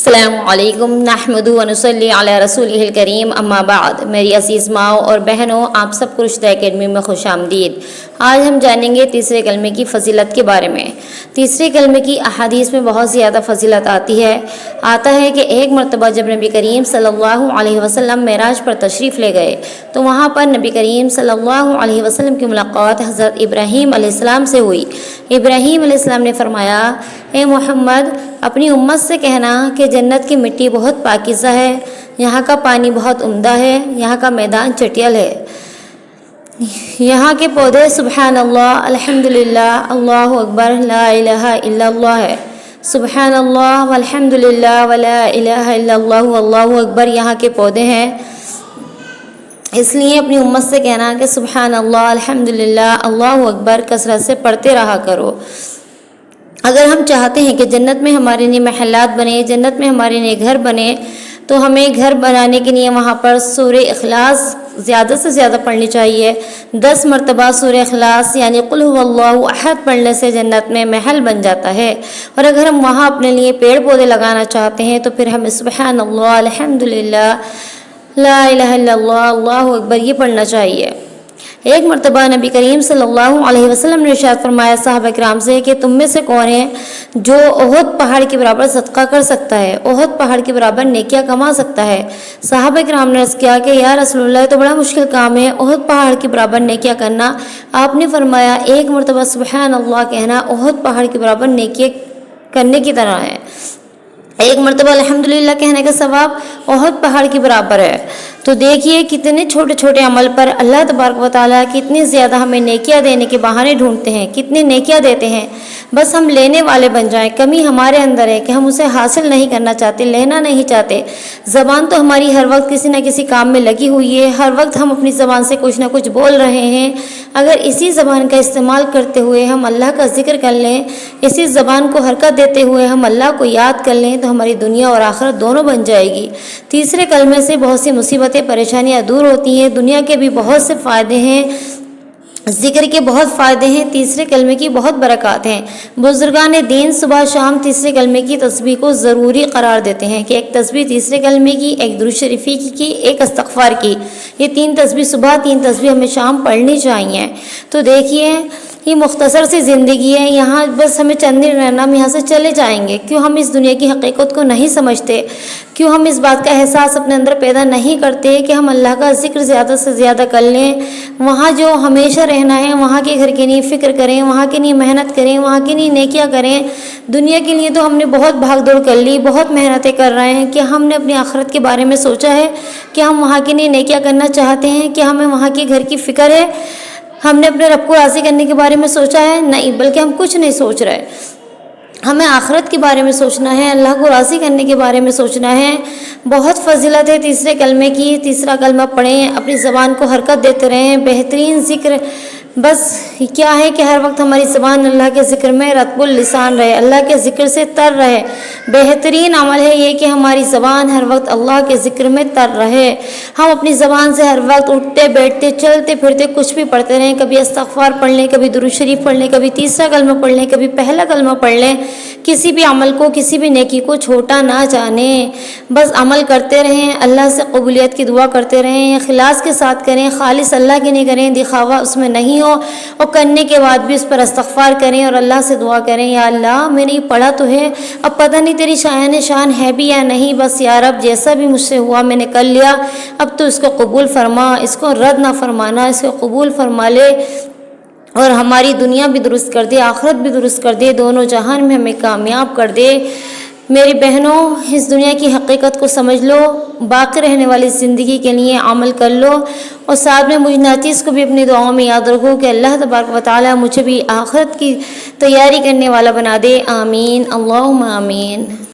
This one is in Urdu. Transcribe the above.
السلام علیکم نحمد و نصلی علی رسولہ الکریم اما بعد۔ میری عزیز ماؤں اور بہنوں، آپ سب کو رشدہ اکیڈمی میں خوش آمدید۔ آج ہم جانیں گے تیسرے کلمے کی فضیلت کے بارے میں۔ تیسرے کلمے کی احادیث میں بہت زیادہ فضیلت آتا ہے کہ ایک مرتبہ جب نبی کریم صلی اللہ علیہ وسلم معراج پر تشریف لے گئے تو وہاں پر نبی کریم صلی اللہ علیہ وسلم کی ملاقات حضرت ابراہیم علیہ السلام سے ہوئی۔ ابراہیم علیہ السلام نے فرمایا، اے محمد، اپنی امت سے کہنا کہ جنت کی مٹی بہت پاکیزہ ہے، یہاں کا پانی بہت عمدہ ہے، یہاں کا میدان چٹیل ہے، یہاں کے پودے سبحان اللہ، الحمدللہ، اللہ اکبر، لا الہ الا اللہ ہے، سبحان اللہ والحمدللہ ولا الہ الا اللہ واللہ اکبر یہاں کے پودے ہیں۔ اس لیے اپنی امت سے کہنا کہ سبحان اللہ، الحمدللہ، اللہ اکبر کثرت سے پڑھتے رہا کرو۔ اگر ہم چاہتے ہیں کہ جنت میں ہمارے لیے محلات بنے، جنت میں ہمارے لیے گھر بنے، تو ہمیں گھر بنانے کے لیے وہاں پر سورہ اخلاص زیادہ سے زیادہ پڑھنی چاہیے۔ 10 مرتبہ سورہ اخلاص یعنی قل هو اللہ احد پڑھنے سے جنت میں محل بن جاتا ہے۔ اور اگر ہم وہاں اپنے لیے پیڑ پودے لگانا چاہتے ہیں تو پھر ہمیں سبحان اللہ، الحمدللہ، لا الہ الا اللہ، اللہ اکبر یہ پڑھنا چاہیے۔ ایک مرتبہ نبی کریم صلی اللہ علیہ وسلم نے ارشاد فرمایا صحابہ کرام سے کہ تم میں سے کون ہے جو احد پہاڑ کے برابر صدقہ کر سکتا ہے، احد پہاڑ کے برابر نیکیاں کما سکتا ہے؟ صحابہ کرام نے عرض کیا کہ یا رسول اللہ، یہ تو بڑا مشکل کام ہے، احد پہاڑ کے برابر نیکیاں کرنا۔ آپ نے فرمایا ایک مرتبہ سبحان اللہ کہنا احد پہاڑ کے برابر نیکیاں کرنے کی طرح ہے، ایک مرتبہ الحمدللہ کہنے کا ثواب احد پہاڑ کے برابر ہے۔ تو دیکھیے کتنے چھوٹے چھوٹے عمل پر اللہ تبارک و تعالیٰ کتنی زیادہ ہمیں نیکیاں دینے کے بہانے ڈھونڈتے ہیں، کتنی نیکیاں دیتے ہیں۔ بس ہم لینے والے بن جائیں۔ کمی ہمارے اندر ہے کہ ہم اسے حاصل نہیں کرنا چاہتے، لینا نہیں چاہتے۔ زبان تو ہماری ہر وقت کسی نہ کسی کام میں لگی ہوئی ہے، ہر وقت ہم اپنی زبان سے کچھ نہ کچھ بول رہے ہیں۔ اگر اسی زبان کا استعمال کرتے ہوئے ہم اللہ کا ذکر کر لیں، اسی زبان کو حرکت دیتے ہوئے ہم اللہ کو یاد کر لیں تو ہماری دنیا اور آخرت دونوں بن جائے گی۔ تیسرے کلمے سے بہت سی مصیبتیں پریشانیاں دور ہوتی ہیں، دنیا کے بھی بہت سے فائدے ہیں، ذکر کے بہت فائدے ہیں، تیسرے کلمے کی بہت برکات ہیں۔ بزرگان دین صبح شام تیسرے کلمے کی تسبیح کو ضروری قرار دیتے ہیں کہ ایک تسبیح تیسرے کلمے کی، ایک درود شریفی کی، ایک استغفار کی، یہ 3 تسبیح صبح، 3 تسبیح ہمیں شام پڑھنی چاہیے۔ تو دیکھیے یہ مختصر سی زندگی ہے، یہاں بس ہمیں چند دن رہنا، ہم یہاں سے چلے جائیں گے۔ کیوں ہم اس دنیا کی حقیقت کو نہیں سمجھتے؟ کیوں ہم اس بات کا احساس اپنے اندر پیدا نہیں کرتے کہ ہم اللہ کا ذکر زیادہ سے زیادہ کر لیں؟ وہاں جو ہمیشہ رہنا ہے وہاں کے گھر کے لیے فکر کریں، وہاں کے لیے محنت کریں، وہاں کے لیے نیکیاں کریں۔ دنیا کے لیے تو ہم نے بہت بھاگ دوڑ کر لی، بہت محنتیں کر رہے ہیں، کہ ہم نے اپنی آخرت کے بارے میں سوچا ہے کہ ہم وہاں کے لیے نیکیاں کرنا چاہتے ہیں، کہ ہمیں وہاں کے گھر کی فکر ہے، ہم نے اپنے رب کو راضی کرنے کے بارے میں سوچا ہے؟ نہیں، بلکہ ہم کچھ نہیں سوچ رہے۔ ہمیں آخرت کے بارے میں سوچنا ہے، اللہ کو راضی کرنے کے بارے میں سوچنا ہے۔ بہت فضیلت ہے تیسرے کلمے کی۔ تیسرا کلمہ پڑھیں، اپنی زبان کو حرکت دیتے رہیں، بہترین ذکر۔ بس کیا ہے کہ ہر وقت ہماری زبان اللہ کے ذکر میں رطب اللسان رہے، اللہ کے ذکر سے تر رہے۔ بہترین عمل ہے یہ کہ ہماری زبان ہر وقت اللہ کے ذکر میں تر رہے۔ ہم اپنی زبان سے ہر وقت اٹھتے بیٹھتے چلتے پھرتے کچھ بھی پڑھتے رہیں، کبھی استغفار پڑھ لیں، کبھی درود شریف پڑھ لیں، کبھی تیسرا کلمہ پڑھ لیں، کبھی پہلا کلمہ پڑھ لیں۔ کسی بھی عمل کو، کسی بھی نیکی کو چھوٹا نہ جانیں، بس عمل کرتے رہیں، اللہ سے قبولیت کی دعا کرتے رہیں، اخلاص کے ساتھ کریں، خالص اللہ کے لیے کریں، دکھاوا اس میں نہیں ہو، اور کرنے کے بعد بھی اس پر استغفار کریں اور اللہ سے دعا کریں، یا اللہ میں نے یہ پڑھا تو ہے، اب پتہ نہیں تیری شان ہے بھی یا نہیں، بس یا رب جیسا بھی مجھ سے ہوا میں نے کر لیا، اب تو اس کو قبول فرما، اس کو رد نہ فرمانا، اس کو قبول فرما لے، اور ہماری دنیا بھی درست کر دے، آخرت بھی درست کر دے، دونوں جہان میں ہمیں کامیاب کر دے۔ میری بہنوں، اس دنیا کی حقیقت کو سمجھ لو، باقی رہنے والی زندگی کے لیے عمل کر لو، اور ساتھ میں مجھ ناچیز کو بھی اپنی دعاؤں میں یاد رکھو کہ اللہ تبارک و تعالیٰ مجھے بھی آخرت کی تیاری کرنے والا بنا دے۔ آمین، اللہم آمین۔